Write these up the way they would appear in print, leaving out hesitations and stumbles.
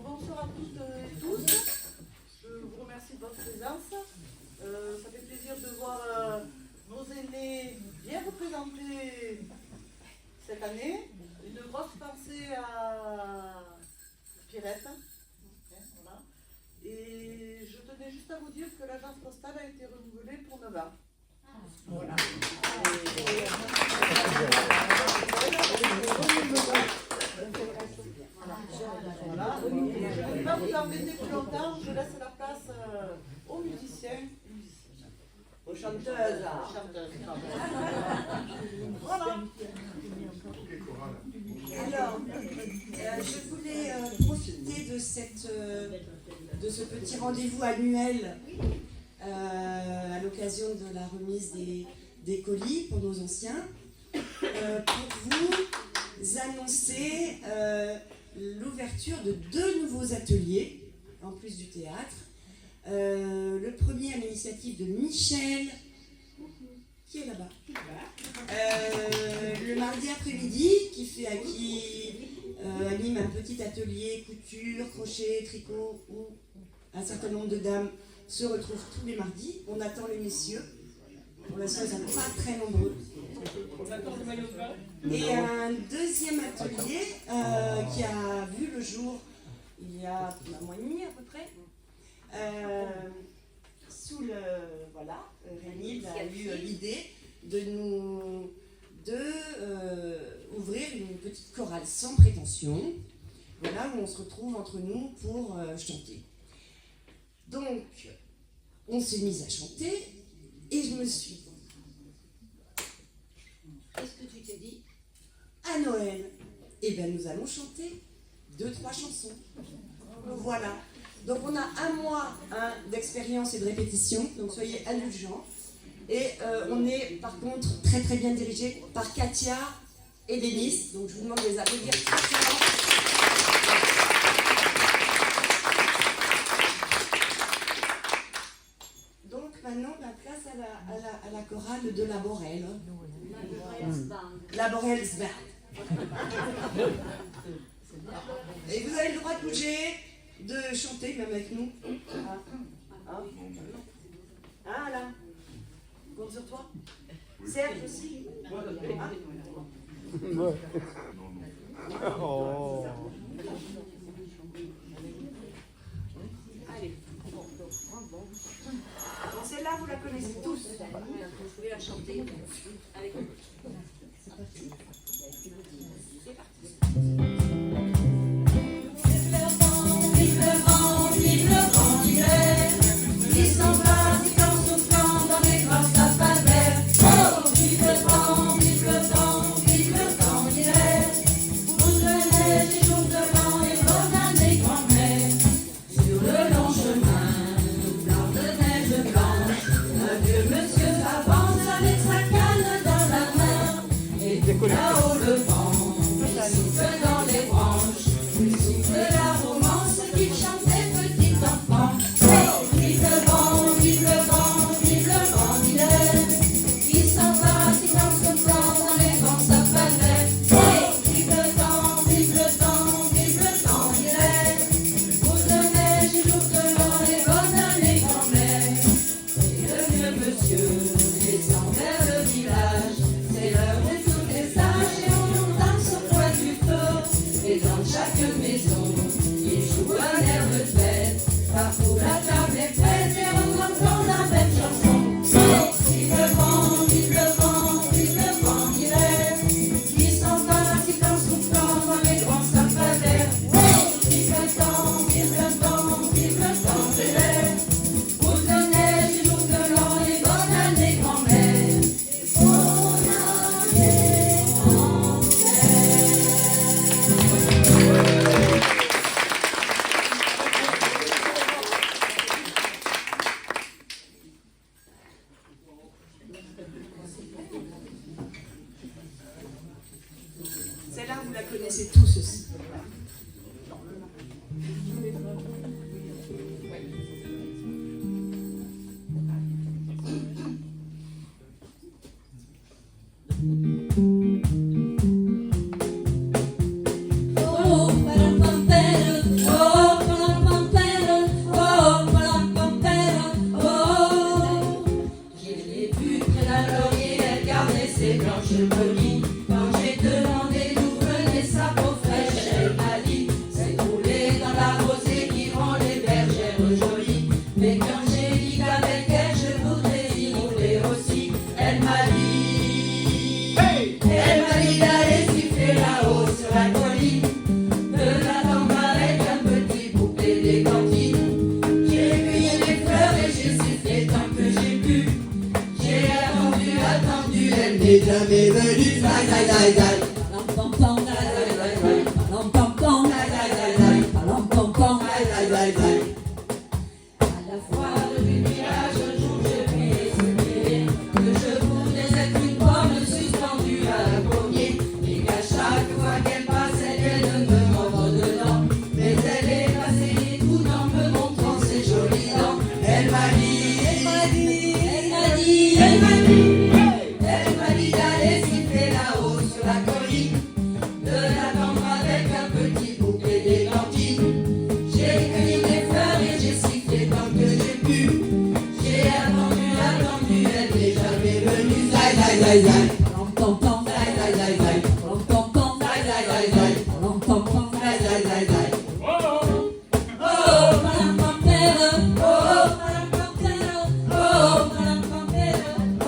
Bonsoir à toutes et tous. Je vous remercie de votre présence. Ça fait plaisir de voir nos aînés bien représentés cette année. Une grosse pensée à Pierrette. Voilà. Et je tenais juste à vous dire que l'agence postale a été renouvelée pour 9 ans. Voilà. Voilà. Je ne vais pas vous embêter plus longtemps, je laisse la place aux musiciens. Aux chanteuses. Voilà. Alors, je voulais profiter de ce petit rendez-vous annuel à l'occasion de la remise des colis pour nos anciens, pour vous annoncer l'ouverture de 2 nouveaux ateliers, en plus du théâtre. Le premier à l'initiative de Michel, qui est là-bas, le mardi après-midi, qui anime un petit atelier couture, crochet, tricot, où un certain nombre de dames se retrouvent tous les mardis. On attend les messieurs. Pour l'instant, ils ne sont pas très nombreux. Et un deuxième atelier qui a vu le jour il y a un mois et demi à peu près. Rémi a eu l'idée de ouvrir une petite chorale sans prétention, voilà, où on se retrouve entre nous pour chanter. Donc, on s'est mis à chanter et je me suis dit, Qu'est-ce que tu t'es dit? à Noël, eh bien nous allons chanter 2-3 chansons. Voilà. Donc on a un mois d'expérience et de répétition, donc soyez indulgents. Et on est par contre très très bien dirigé par Katia et Denis, donc je vous demande de les applaudir très fort. Donc maintenant, la place à la chorale de la Borel. La Borel Band. Et vous avez le droit de bouger, de chanter même avec nous. Ah là, compte sur toi. Serge aussi. Oh. Allez. Bon, celle-là, vous la connaissez tous. Vous pouvez la chanter avec nous. C'est parti. C'est parti. Vive le vent, vive le vent, vive le vent d'hiver, qui s'en va, qui en soufflant dans les grosses sapins verts. Oh, vive le vent, vive le vent, vive le vent d'hiver, vous venez des jours de vent et bonne année grand-mère. Sur le long chemin, blanc de neige blanche, un vieux monsieur avance avec sa canne dans la main. Et connaissez tous aussi. Jamais venu, à la foire du village, un jour je lui ai soufflé que je voudrais être une pomme suspendue à un pommier et qu'à chaque fois qu'elle passe, elle vient de me mordre dedans. Mais elle est passée tout en me montrant ses jolies dents. Elle m'a dit d'aller siffler là-haut sur la colline, de l'attendre avec un petit bouquet d'églantines. J'ai cueilli des fleurs et j'ai sifflé tant que j'ai pu. J'ai attendu, elle n'est jamais venue. Zai, zai, zai, zai. Zai, zai, zai, zai. Zai, zai, zai, zai. Zai, zai, zai, zai. Oh, Madame Pampero, oh, Madame Pampero, oh, Madame Pampero, oh.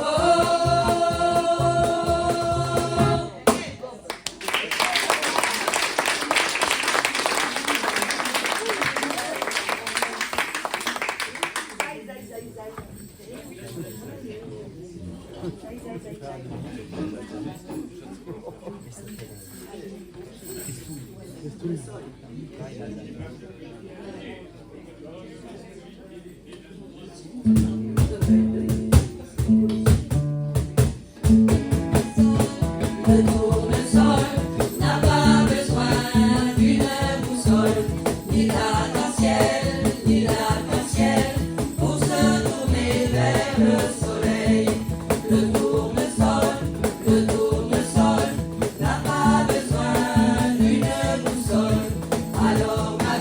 Le tournesol n'a pas besoin d'une boussole, ni d'arc-en-ciel, pour se tourner vers le soleil. Le tournesol n'a pas besoin d'une boussole. Alors ma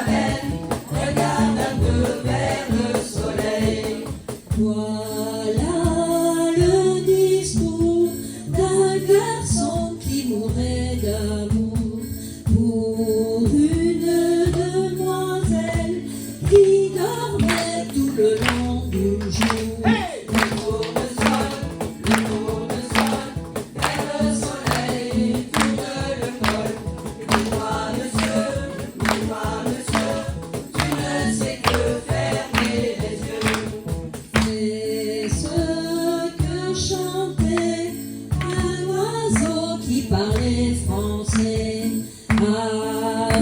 belle, regarde un peu vers le soleil. Voilà le discours d'un garçon qui mourait d'amour pour une demoiselle qui dormait tout le long du jour. Le tournesol, vers le soleil, tourne le col. Dis-moi, monsieur, tu ne sais que fermer les yeux. C'est ce que chantait un oiseau qui parlait français à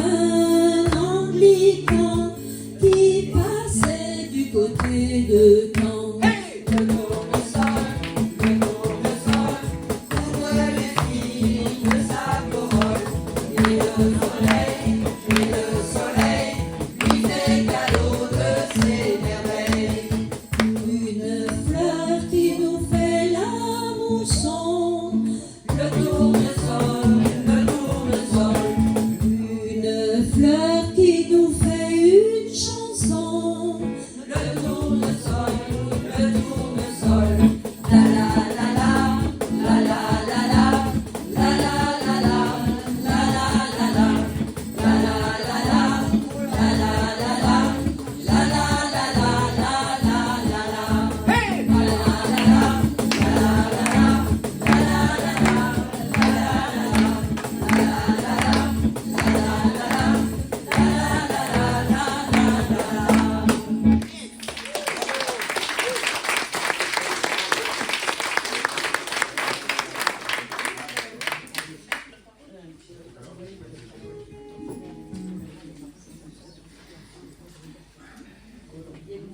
un anglican qui passait du côté de Caen. Le tournesol, couvre les filles de sa corolle. Et le soleil lui fait cadeau de ses merveilles. Une fleur qui nous fait la mousson, le tournesol. Une fleur qui nous fait une chanson, le tournesol. La la la la, la la la la, la la la la, la la la la, la la la la, la la la la, la la la la, la la la la.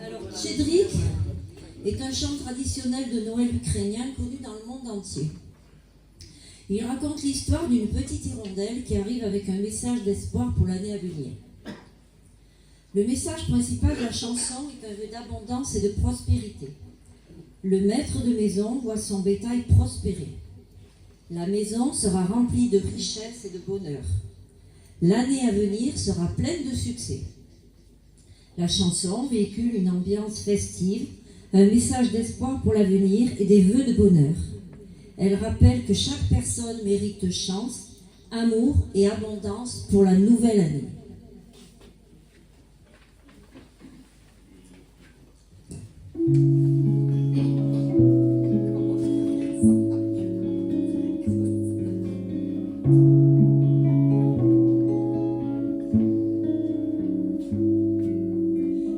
Alors, Chédrik est un chant traditionnel de Noël ukrainien connu dans le monde entier. Il raconte l'histoire d'une petite hirondelle qui arrive avec un message d'espoir pour l'année à venir. Le message principal de la chanson est un vœu d'abondance et de prospérité. Le maître de maison voit son bétail prospérer. La maison sera remplie de richesses et de bonheur. L'année à venir sera pleine de succès. La chanson véhicule une ambiance festive, un message d'espoir pour l'avenir et des vœux de bonheur. Elle rappelle que chaque personne mérite chance, amour et abondance pour la nouvelle année.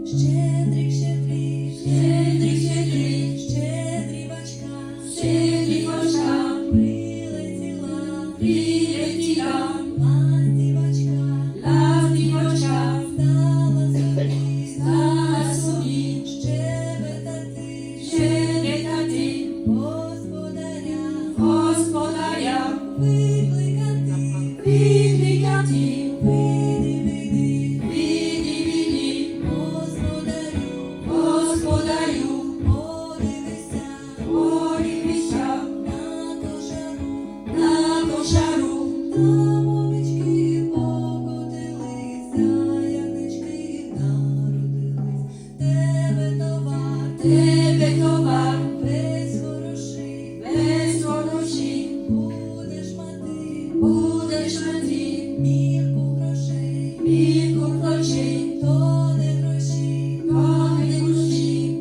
Щедрик, щедрик, щедрик, щедрик, щедрівочка, щедрівочка, прилетіла, ластівочка, ластівочка, стала собі, щебетати, щебетати, господаря, викликати, викликати, види, види, Господарю, подивися, на кошару, там овечки покотилися, ягнички народились, тебе товар, без грошей, будеш мати, мірку грошей, то не гроші,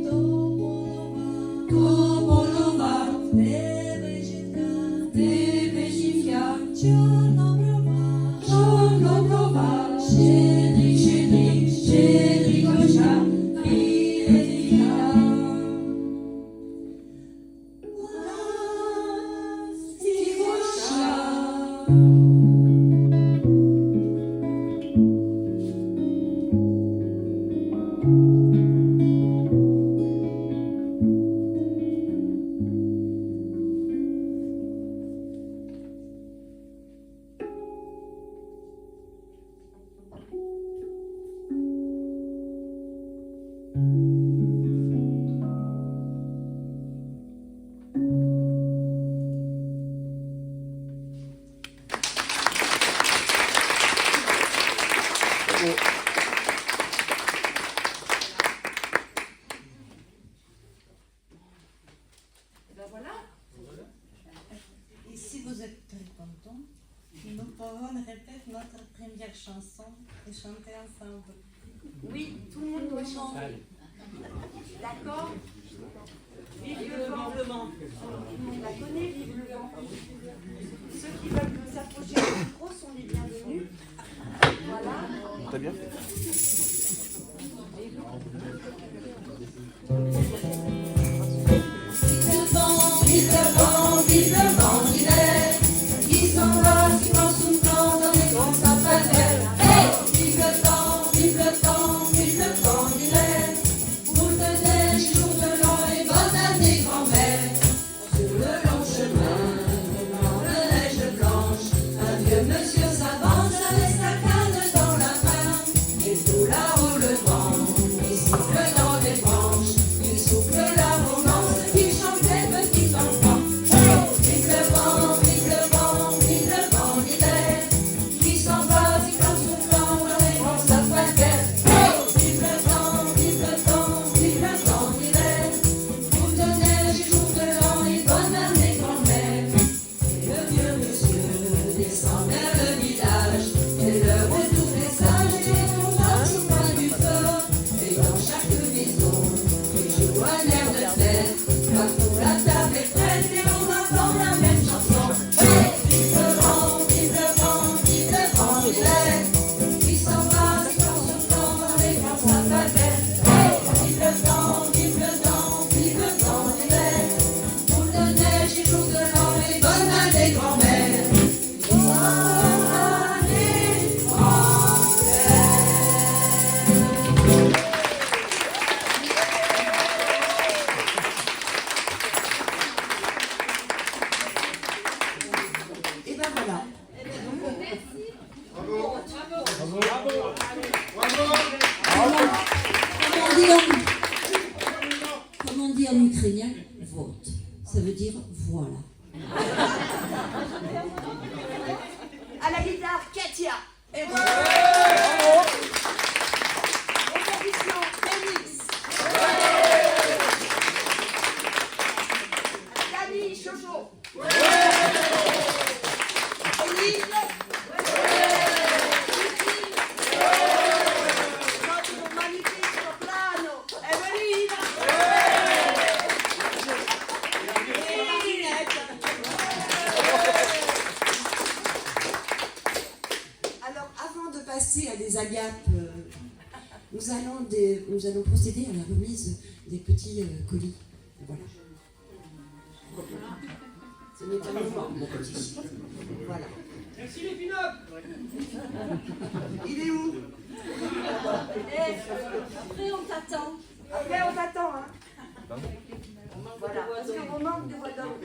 то полова, тебе жінка, чорноброва, щедрик, щедрик, щедрикочка, прилетіла. Ластівочка. Et si vous êtes très content, nous pourrons répéter notre première chanson et chanter ensemble. Oui, tout le monde doit chanter. D'accord? Vive le vent. Tout le monde la connaît, vive le vent. Ceux qui veulent s'approcher du micro sont les bienvenus. Voilà. Très bien. Vive le vent d'hiver, qui s'embrasse, qui prend son temps dans les grands sapins verts. Hey! Vive le vent d'hiver, boule de neige, jour de l'an et bonne année grand-mère. Sur le long chemin, blanc de neige blanc, vote. Ça veut dire voilà. À la guitare, Katia. Aux percussions, Félix. Camille Chocho. Émile. Notre magnifique soprano, Evelina. Alors, avant de passer à des agapes, nous allons procéder à la remise des petits colis. Voilà. Ce n'est pas moment, mon petit. Voilà. Merci les pinottes. Il est où? Après, on t'attend. Après, on t'attend, hein. Voilà, parce qu'on manque de voix d'homme.